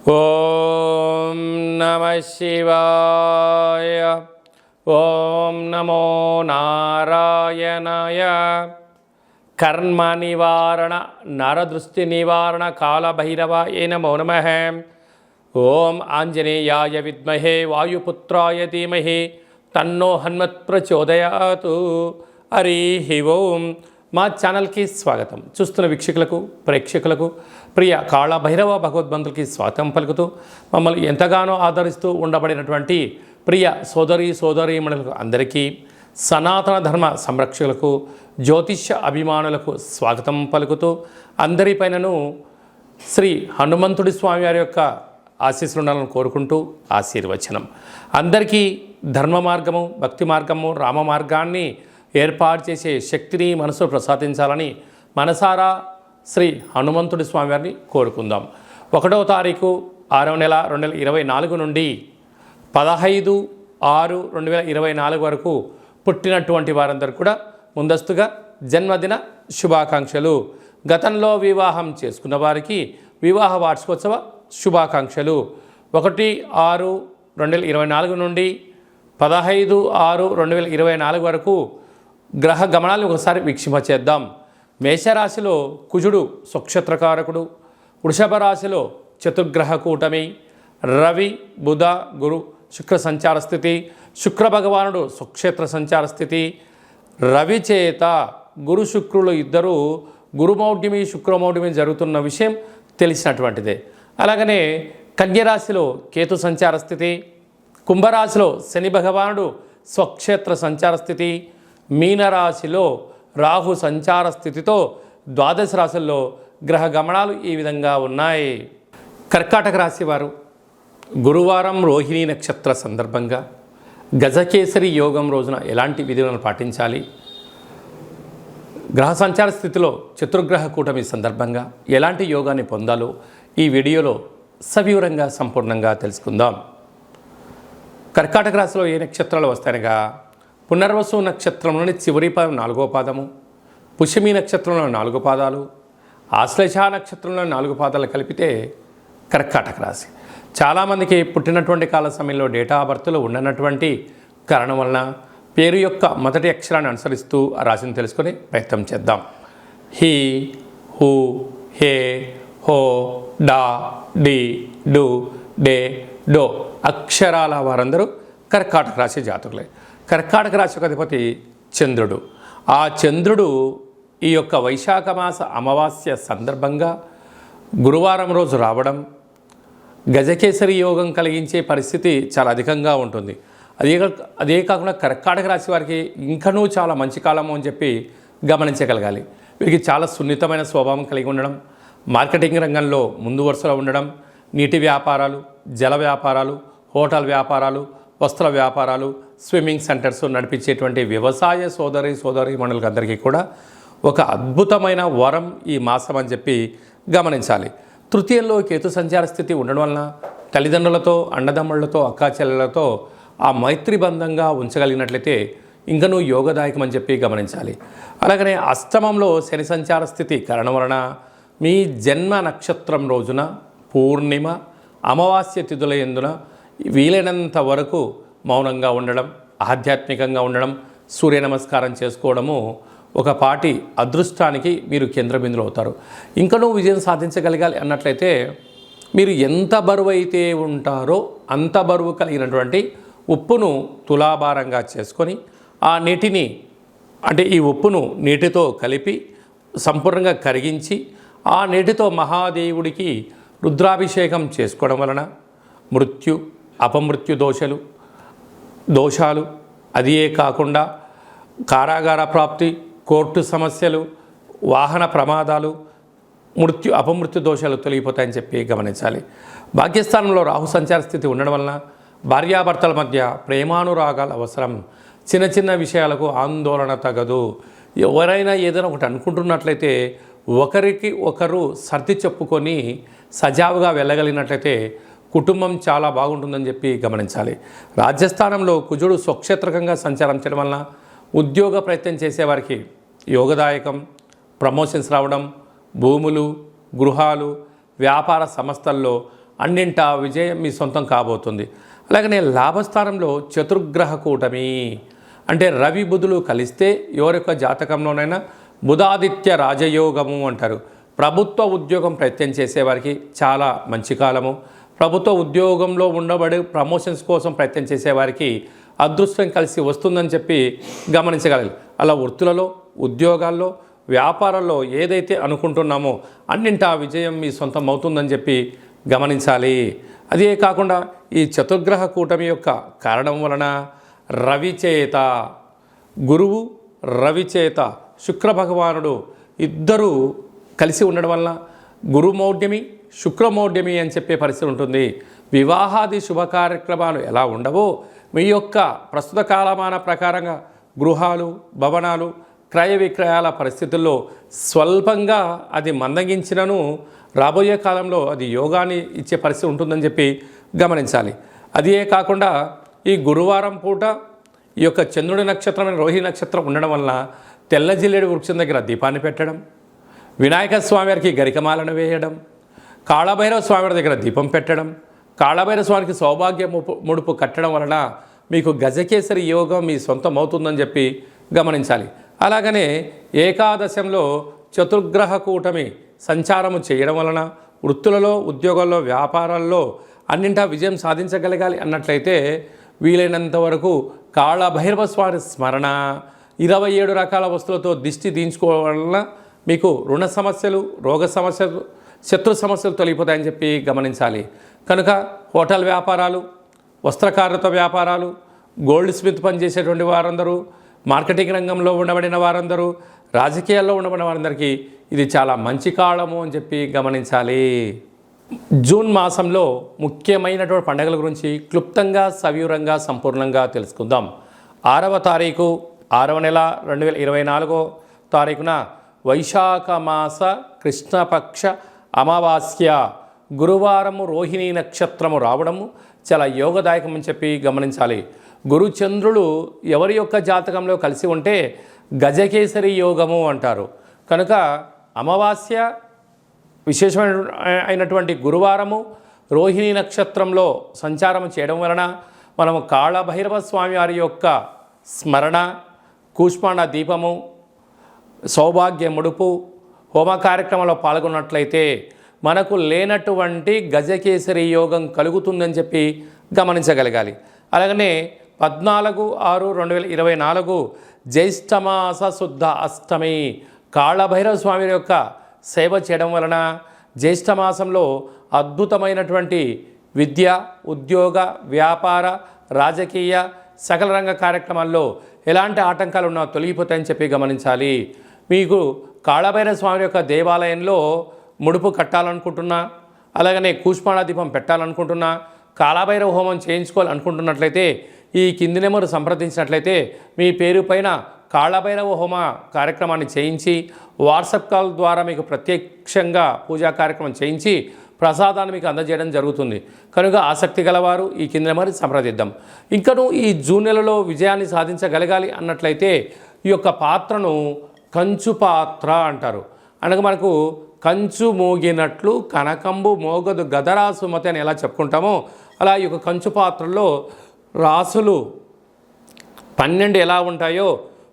ఓం నమ శివాయ. ఓం నమో నారాయణాయ. కర్మ నివారణ నరదృష్టి నివారణ కాళభైరవాయ నమో నమః. ఓం ఆంజనేయాయ విద్మహే వాయుపుత్రాయ ధీమహి తన్నో హనుమత్ ప్రచోదయాతు. హరి ఓం. మా ఛానల్కి స్వాగతం. చూస్తున్న వీక్షకులకు ప్రేక్షకులకు ప్రియ కాళభైరవ భగవద్బంధులకి స్వాగతం పలుకుతూ మమ్మల్ని ఎంతగానో ఆదరిస్తూ ఉండబడినటువంటి ప్రియ సోదరీమణులకు అందరికీ, సనాతన ధర్మ సంరక్షకులకు, జ్యోతిష్య అభిమానులకు స్వాగతం పలుకుతూ అందరిపైనను శ్రీ హనుమంతుడి స్వామి వారి యొక్క ఆశీస్సులు ఉండాలని కోరుకుంటూ ఆశీర్వచనం. అందరికీ ధర్మ మార్గము, భక్తి మార్గము, రామ మార్గాన్ని ఏర్పాటు చేసే శక్తిని మనసు ప్రసాదించాలని మనసారా శ్రీ హనుమంతుడి స్వామి వారిని కోరుకుందాం. 1వ తారీఖు 6వ నెల 2024 నుండి 15/6/2024 వరకు పుట్టినటువంటి వారందరూ కూడా ముందస్తుగా జన్మదిన శుభాకాంక్షలు. గతంలో వివాహం చేసుకున్న వారికి వివాహ వార్షికోత్సవ శుభాకాంక్షలు. 1/6/2024 నుండి 15/6/2024 వరకు గ్రహ గమనాలను ఒకసారి వీక్షింపచేద్దాం. మేషరాశిలో కుజుడు స్వక్షేత్రకారకుడు, వృషభ రాశిలో చతుర్గ్రహ కూటమి, రవి బుధ గురు శుక్ర సంచార స్థితి, శుక్ర భగవానుడు స్వక్షేత్ర సంచార స్థితి. రవి చేత గురు శుక్రులు ఇద్దరు గురుమౌఢ్యమి శుక్రమౌఢ్యమి జరుగుతున్న విషయం తెలిసినటువంటిదే. అలాగనే కన్యరాశిలో కేతు సంచార స్థితి, కుంభరాశిలో శని భగవానుడు స్వక్షేత్ర సంచార స్థితి, మీనరాశిలో రాహు సంచార స్థితితో ద్వాదశ రాశుల్లో గ్రహ గమనాలు ఈ విధంగా ఉన్నాయి. కర్కాటక రాశి వారు గురువారం రోహిణీ నక్షత్ర సందర్భంగా గజకేసరి యోగం రోజున ఎలాంటి విధులను పాటించాలి, గ్రహ సంచార స్థితిలో చతుర్గ్రహ కూటమి సందర్భంగా ఎలాంటి యోగాన్ని పొందాలో ఈ వీడియోలో సవివరంగా సంపూర్ణంగా తెలుసుకుందాం. కర్కాటక రాశిలో ఏ నక్షత్రాలు వస్తాయనగా పునర్వసు నక్షత్రంలోని చివరి పాదం 4వ పాదము, పుష్యమి నక్షత్రంలో 4 పాదాలు, ఆశ్లేష నక్షత్రంలో 4 పాదాలు కలిపితే కర్కాటక రాశి. చాలామందికి పుట్టినటువంటి కాల సమయంలో డేటా ఆఫ్ బర్త్లో ఉండనటువంటి కారణం వలన పేరు యొక్క మొదటి అక్షరాన్ని అనుసరిస్తూ ఆ రాశిని తెలుసుకొని ప్రయత్నం చేద్దాం. హీ, హూ, హే, హో, డా, డి, డు, డే, డో అక్షరాల వారందరూ కర్కాటక రాశి జాతకులే. కర్కాటక రాశి యొక్క అధిపతి చంద్రుడు. ఆ చంద్రుడు ఈ యొక్క వైశాఖ మాస అమావాస్య సందర్భంగా గురువారం రోజు రావడం గజకేసరి యోగం కలిగించే పరిస్థితి చాలా అధికంగా ఉంటుంది. అదే కాకుండా కర్కాటక రాశి వారికి ఇంకనూ చాలా మంచి కాలము అని చెప్పి గమనించగలగాలి. వీరికి చాలా సున్నితమైన స్వభావం కలిగి ఉండడం, మార్కెటింగ్ రంగంలో ముందు వరుసలో ఉండడం, నీటి వ్యాపారాలు, జల వ్యాపారాలు, హోటల్ వ్యాపారాలు, వస్త్ర వ్యాపారాలు, స్విమ్మింగ్ సెంటర్స్ నడిపించేటువంటి వ్యవసాయ సోదరీమణులకు అందరికీ కూడా ఒక అద్భుతమైన వరం ఈ మాసం అని చెప్పి గమనించాలి. తృతీయంలో కేతు సంచార స్థితి ఉండడం వలన తల్లిదండ్రులతో, అన్నదమ్ముళ్లతో, అక్కాచెల్లెలతో ఆ మైత్రి బంధంగా ఉంచగలిగినట్లయితే ఇంకనూ యోగదాయకం అని చెప్పి గమనించాలి. అలాగనే అష్టమంలో శని సంచార స్థితి కారణం వలన మీ జన్మ నక్షత్రం రోజున పూర్ణిమ, అమావాస్య తిథుల యందున వీలైనంత వరకు మౌనంగా ఉండడం, ఆధ్యాత్మికంగా ఉండడం, సూర్య నమస్కారం చేసుకోవడము ఒక పాటి అదృష్టానికి మీరు కేంద్రబిందులు అవుతారు. ఇంకనూ విజయం సాధించగలగాలి అన్నట్లయితే మీరు ఎంత బరువు అయితే ఉంటారో అంత బరువు కలిగినటువంటి ఉప్పును తులాభారంగా చేసుకొని ఆ నీటిని ఈ ఉప్పును నీటితో కలిపి సంపూర్ణంగా కరిగించి ఆ నీటితో మహాదేవుడికి రుద్రాభిషేకం చేసుకోవడం వలన మృత్యు, అపమృత్యు దోషాలు అదియే కాకుండా కారాగార ప్రాప్తి, కోర్టు సమస్యలు, వాహన ప్రమాదాలు, అపమృత్యు దోషాలు తొలగిపోతాయని చెప్పి గమనించాలి. భాగ్యస్థానంలో రాహు సంచార స్థితి ఉండడం వలన భార్యాభర్తల మధ్య ప్రేమానురాగాలు అవసరం. చిన్న చిన్న విషయాలకు ఆందోళన తగదు. ఎవరైనా ఏదైనా ఒకటి అనుకుంటున్నట్లయితే ఒకరికి ఒకరు సర్ది చెప్పుకొని సజావుగా వెళ్ళగలిగినట్లయితే కుటుంబం చాలా బాగుంటుందని చెప్పి గమనించాలి. రాజ్యస్థానంలో కుజుడు స్వక్షేత్రకంగా సంచారం చేయడం వలన ఉద్యోగ ప్రయత్నం చేసేవారికి యోగదాయకం, ప్రమోషన్స్ రావడం, భూములు, గృహాలు, వ్యాపార సంస్థల్లో అన్నింటా విజయం మీ సొంతం కాబోతుంది. అలాగనే లాభస్థానంలో చతుర్గ్రహ కూటమి అంటే రవి బుధులు కలిస్తే ఎవరి యొక్క జాతకంలోనైనా బుధాదిత్య రాజయోగము అంటారు. ప్రభుత్వ ఉద్యోగం ప్రయత్నం చేసేవారికి చాలా మంచి కాలము. ప్రభుత్వ ఉద్యోగంలో ఉండబడి ప్రమోషన్స్ కోసం ప్రయత్నం చేసేవారికి అదృష్టం కలిసి వస్తుందని చెప్పి గమనించగలరు. అలా వృత్తులలో, ఉద్యోగాల్లో, వ్యాపారాల్లో ఏదైతే అనుకుంటున్నామో అన్నింటా విజయం మీ సొంతం అవుతుందని చెప్పి గమనించాలి. అదే కాకుండా ఈ చతుర్గ్రహ కూటమి యొక్క కారణం వలన రవిచేత, గురువు రవిచేత శుక్రభగవానుడు ఇద్దరూ కలిసి ఉండడం వల్ల గురుమౌఢ్యమి, శుక్రమౌఢ్యమి అని చెప్పే పరిస్థితి ఉంటుంది. వివాహాది శుభ కార్యక్రమాలు ఎలా ఉండవో మీ యొక్క ప్రస్తుత కాలమాన ప్రకారంగా గృహాలు, భవనాలు, క్రయ విక్రయాల పరిస్థితుల్లో స్వల్పంగా అది మందగించినను రాబోయే కాలంలో అది యోగాన్ని ఇచ్చే పరిస్థితి ఉంటుందని చెప్పి గమనించాలి. అదే కాకుండా ఈ గురువారం పూట ఈ యొక్క చంద్రుడి నక్షత్రమైన రోహిణి నక్షత్రం ఉండడం వలన తెల్ల జిల్లేడు వృక్షం దగ్గర దీపాన్ని పెట్టడం, వినాయక స్వామి వారికి గరికమాలను వేయడం, కాళభైరవ స్వామి వారి దగ్గర దీపం పెట్టడం, కాళభైరవ స్వామికి సౌభాగ్య ముడుపు కట్టడం వలన మీకు గజకేసరి యోగం మీ సొంతం అవుతుందని చెప్పి గమనించాలి. అలాగనే ఏకాదశంలో చతుర్గ్రహ కూటమి సంచారము చేయడం వలన వృత్తులలో, ఉద్యోగాల్లో, వ్యాపారాల్లో అన్నింటా విజయం సాధించగలగాలి అన్నట్లయితే వీలైనంత వరకు కాళభైరవ స్వామి స్మరణ, 27 రకాల వస్తువులతో దిష్టి దించుకోవడం వలన మీకు రుణ సమస్యలు, రోగ సమస్యలు, శత్రు సమస్యలు తొలగిపోతాయని చెప్పి గమనించాలి. కనుక హోటల్ వ్యాపారాలు, వస్త్రకారుత వ్యాపారాలు, గోల్డ్ స్మిత్ పనిచేసేటువంటి వారందరూ, మార్కెటింగ్ రంగంలో ఉండబడిన వారందరూ, రాజకీయాల్లో ఉండబడిన వారందరికీ ఇది చాలా మంచి కాలము అని చెప్పి గమనించాలి. జూన్ మాసంలో ముఖ్యమైనటువంటి పండుగల గురించి క్లుప్తంగా, సవివరంగా, సంపూర్ణంగా తెలుసుకుందాం. 6వ తారీఖు 6వ నెల 2024 తారీఖున వైశాఖ మాస కృష్ణపక్ష అమావాస్య గురువారము రోహిణీ నక్షత్రము రావడము చాలా యోగదాయకం అని చెప్పి గమనించాలి. గురుచంద్రులు ఎవరి యొక్క జాతకంలో కలిసి ఉంటే గజకేసరి యోగము అంటారు. కనుక అమావాస్య విశేషమైనటువంటి గురువారము రోహిణీ నక్షత్రంలో సంచారం చేయడం వలన మనము కాళభైరవ స్వామి వారి యొక్క స్మరణ, కూష్మాండ దీపము, సౌభాగ్య ముడుపు, హోమ కార్యక్రమంలో పాల్గొన్నట్లయితే మనకు లేనటువంటి గజకేసరి యోగం కలుగుతుందని చెప్పి గమనించగలగాలి. అలాగనే 14/6/2024 జ్యేష్ఠమాస శుద్ధ అష్టమి కాళభైరవ స్వామి యొక్క సేవ చేయడం వలన జ్యేష్ఠమాసంలో అద్భుతమైనటువంటి విద్య, ఉద్యోగ, వ్యాపార, రాజకీయ సకల రంగ కార్యక్రమాల్లో ఎలాంటి ఆటంకాలు ఉన్నా తొలగిపోతాయని చెప్పి గమనించాలి. మీకు కాళభైరవ స్వామి యొక్క దేవాలయంలో ముడుపు కట్టాలనుకుంటున్నా, అలాగనే కూష్మాండ దీపం పెట్టాలనుకుంటున్నా, కాళభైరవ హోమం చేయించుకోవాలనుకుంటున్నట్లయితే ఈ కింది నెంబరు సంప్రదించినట్లయితే మీ పేరు పైన కాళభైరవ హోమ కార్యక్రమాన్ని చేయించి వాట్సాప్ కాల్ ద్వారా మీకు ప్రత్యక్షంగా పూజా కార్యక్రమం చేయించి ప్రసాదాన్ని మీకు అందజేయడం జరుగుతుంది. కనుక ఆసక్తి గలవారు ఈ కింద నెంబర్ సంప్రదిద్దాం. ఇంకను ఈ జూన్ నెలలో విజయాన్ని సాధించగలగాలి అన్నట్లయితే ఈ యొక్క పాత్రను కంచు పాత్ర అంటారు. అనగా మనకు కంచు మోగినట్లు కనకంబు మోగదు గదరా సుమతి అని ఎలా చెప్పుకుంటామో అలా ఈ యొక్క కంచు పాత్రలో రాసులు 12 ఎలా ఉంటాయో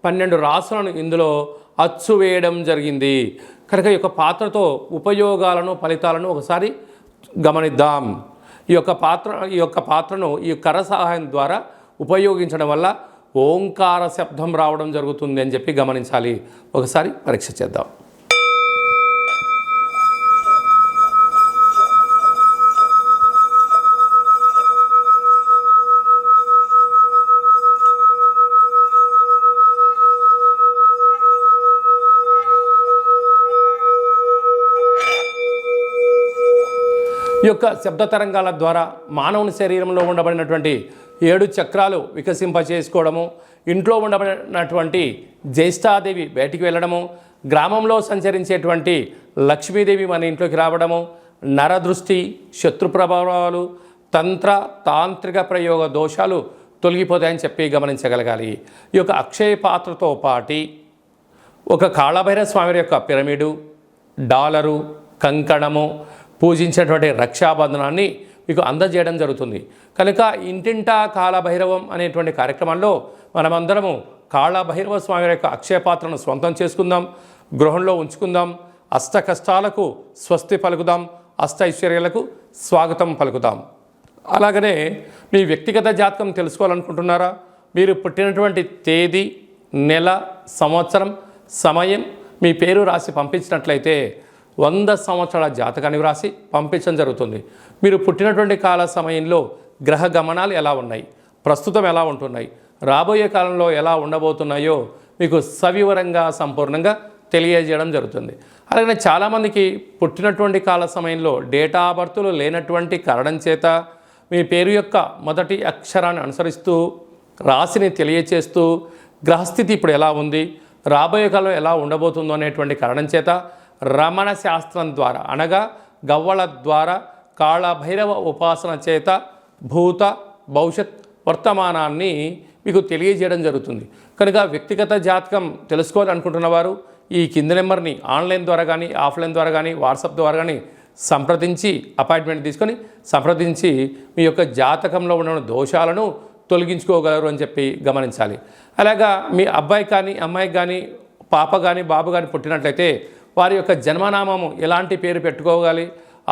12 రాసులను ఇందులో అచ్చు వేయడం జరిగింది. కనుక ఈ యొక్క పాత్రతో ఉపయోగాలను, ఫలితాలను ఒకసారి గమనిద్దాం. ఈ యొక్క పాత్రను ఈ కర్ర సహాయం ద్వారా ఉపయోగించడం వల్ల ఓంకార శబ్దం రావడం జరుగుతుంది అని చెప్పి గమనించాలి. ఒకసారి పరీక్ష చేద్దాం. ఈ యొక్క శబ్ద తరంగాల ద్వారా మానవుని శరీరంలో ఉండబడినటువంటి 7 చక్రాలు వికసింపచేసుకోవడము, ఇంట్లో ఉండబడినటువంటి జ్యేష్ఠాదేవి బయటికి వెళ్ళడము, గ్రామంలో సంచరించేటువంటి లక్ష్మీదేవి మన ఇంట్లోకి రావడము, నరదృష్టి, శత్రు ప్రభావాలు, తాంత్రిక ప్రయోగ దోషాలు తొలగిపోతాయని చెప్పి గమనించగలగాలి. ఈ యొక్క అక్షయ పాత్రతో పాటి ఒక కాళభైరవ స్వామి యొక్క పిరమిడు, డాలరు, కంకణము, పూజించినటువంటి రక్షాబంధనాన్ని మీకు అందజేయడం జరుగుతుంది. కనుక ఇంటింటా కాళభైరవం అనేటువంటి కార్యక్రమంలో మనమందరము కాళభైరవ స్వామి యొక్క అక్షయ పాత్రను స్వంతం చేసుకుందాం, గృహంలో ఉంచుకుందాం, అష్ట కష్టాలకు స్వస్తి పలుకుదాం, అష్ట ఐశ్వర్యాలకు స్వాగతం పలుకుదాం. అలాగనే మీ వ్యక్తిగత జాతకం తెలుసుకోవాలనుకుంటున్నారా? మీరు పుట్టినటువంటి తేదీ, నెల, సంవత్సరం, సమయం, మీ పేరు రాసి పంపించినట్లయితే 100 సంవత్సరాల జాతకాన్ని వ్రాసి పంపించడం జరుగుతుంది. మీరు పుట్టినటువంటి కాల సమయంలో గ్రహ గమనాలు ఎలా ఉన్నాయి, ప్రస్తుతం ఎలా ఉంటున్నాయి, రాబోయే కాలంలో ఎలా ఉండబోతున్నాయో మీకు సవివరంగా సంపూర్ణంగా తెలియజేయడం జరుగుతుంది. అలాగే చాలామందికి పుట్టినటువంటి కాల సమయంలో డేటా ఆఫ్ బర్త్లు లేనటువంటి కారణం చేత మీ పేరు యొక్క మొదటి అక్షరాన్ని అనుసరిస్తూ రాశిని తెలియచేస్తూ గ్రహస్థితి ఇప్పుడు ఎలా ఉంది, రాబోయే కాలంలో ఎలా ఉండబోతుందో అనేటువంటి కారణం చేత రమణ శాస్త్రం ద్వారా అనగా గవ్వల ద్వారా కాళభైరవ ఉపాసన చేత భూత భవిష్యత్ వర్తమానాన్ని మీకు తెలియజేయడం జరుగుతుంది. కనుక వ్యక్తిగత జాతకం తెలుసుకోవాలనుకుంటున్న వారు ఈ కింది నెంబర్ని ఆన్లైన్ ద్వారా కానీ ఆఫ్లైన్ ద్వారా కానీ వాట్సాప్ ద్వారా కానీ సంప్రదించి అపాయింట్మెంట్ తీసుకొని సంప్రదించి మీ యొక్క జాతకంలో ఉన్న దోషాలను తొలగించుకోగలరు అని చెప్పి గమనించాలి. అలాగా మీ అబ్బాయి కానీ అమ్మాయికి కానీ పాప కానీ బాబు కానీ పుట్టినట్లయితే వారి యొక్క జన్మనామము ఎలాంటి పేరు పెట్టుకోవాలి,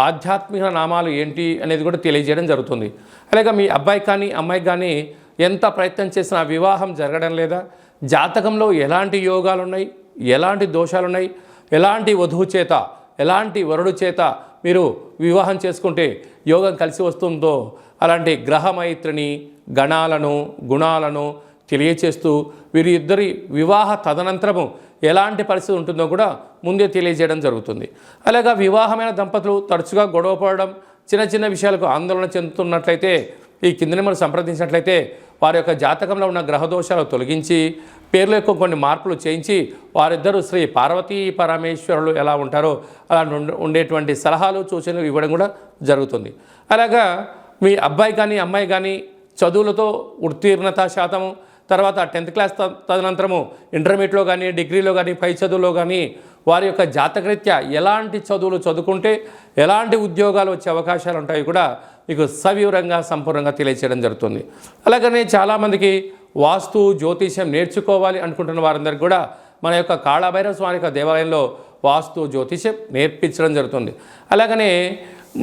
ఆధ్యాత్మిక నామాలు ఏంటి అనేది కూడా తెలియజేయడం జరుగుతుంది. అలాగే మీ అబ్బాయి కానీ అమ్మాయికి కానీ ఎంత ప్రయత్నం చేసినా వివాహం జరగడం లేదా, జాతకంలో ఎలాంటి యోగాలు ఉన్నాయి, ఎలాంటి దోషాలు ఉన్నాయి, ఎలాంటి వధువు చేత ఎలాంటి వరుడు చేత మీరు వివాహం చేసుకుంటే యోగం కలిసి వస్తుందో అలాంటి గ్రహమైత్రిని గణాలను గుణాలను తెలియచేస్తూ వీరి ఇద్దరి వివాహ తదనంతరము ఎలాంటి పరిస్థితి ఉంటుందో కూడా ముందే తెలియజేయడం జరుగుతుంది. అలాగా వివాహమైన దంపతులు తరచుగా గొడవ పడడం, చిన్న చిన్న విషయాలకు ఆందోళన చెందుతున్నట్లయితే ఈ కింద నెంబర్ సంప్రదించినట్లయితే వారి యొక్క జాతకంలో ఉన్న గ్రహదోషాలు తొలగించి పేర్ల యొక్క కొన్ని మార్పులు చేయించి వారిద్దరూ శ్రీ పార్వతీ పరమేశ్వరులు ఎలా ఉంటారో అలా ఉండేటువంటి సలహాలు సూచనలు ఇవ్వడం కూడా జరుగుతుంది. అలాగా మీ అబ్బాయి కానీ అమ్మాయి కానీ చదువులతో ఉత్తీర్ణత శాతము, తర్వాత 10th క్లాస్ తదనంతరము ఇంటర్మీడియట్లో కానీ డిగ్రీలో కానీ పై చదువులో కానీ వారి యొక్క జాతకరీత్యా ఎలాంటి చదువులు చదువుకుంటే ఎలాంటి ఉద్యోగాలు వచ్చే అవకాశాలు ఉంటాయి కూడా మీకు సవివరంగా సంపూర్ణంగా తెలియచేయడం జరుగుతుంది. అలాగనే చాలామందికి వాస్తు జ్యోతిష్యం నేర్చుకోవాలి అనుకుంటున్న వారందరికీ కూడా మన యొక్క కాళభైరవ స్వామి యొక్క దేవాలయంలో వాస్తు జ్యోతిష్యం నేర్పించడం జరుగుతుంది. అలాగనే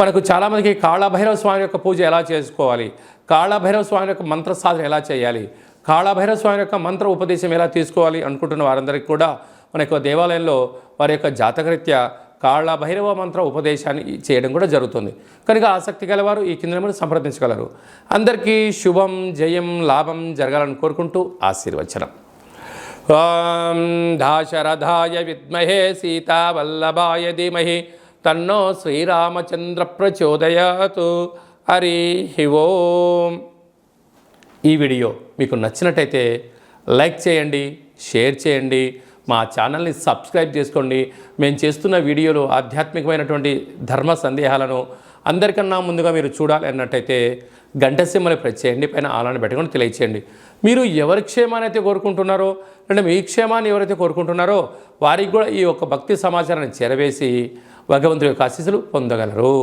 మనకు చాలామందికి కాళభైరవ స్వామి యొక్క పూజ ఎలా చేసుకోవాలి, కాళభైరవ స్వామి యొక్క మంత్ర సాధన ఎలా చేయాలి, కాళభైరవ స్వామి యొక్క మంత్ర ఉపదేశం ఎలా తీసుకోవాలి అనుకుంటున్న వారందరికీ కూడా మన యొక్క దేవాలయంలో వారి యొక్క జాతకరీత్యా కాళభైరవ మంత్ర ఉపదేశాన్ని చేయడం కూడా జరుగుతుంది. కనుక ఆసక్తి గలవారు ఈ కింద నెంబర్ని సంప్రదించగలరు. అందరికీ శుభం, జయం, లాభం జరగాలని కోరుకుంటూ ఆశీర్వచనం. ఓం దాశరథాయ విద్మహే సీతావల్లభాయ ధీమహి తన్నో శ్రీరామచంద్ర ప్రచోదయాతు. హరి ఓం. ఈ వీడియో మీకు నచ్చినట్టయితే లైక్ చేయండి, షేర్ చేయండి, మా ఛానల్ని సబ్స్క్రైబ్ చేసుకోండి. మేము చేస్తున్న వీడియోలు ఆధ్యాత్మికమైనటువంటి ధర్మ సందేహాలను అందరికన్నా ముందుగా మీరు చూడాలి అన్నట్టయితే గంట సింబల్ని ప్రెస్ చేయండి, పైన ఆలని పెట్టుకొని తెలియచేయండి. మీరు ఎవరి క్షేమాన్ని అయితే కోరుకుంటున్నారో అంటే మీ క్షేమాన్ని ఎవరైతే కోరుకుంటున్నారో వారికి కూడా ఈ యొక్క భక్తి సమాచారాన్ని చేరవేసి భగవంతుడి యొక్క ఆశీస్సులు పొందగలరు.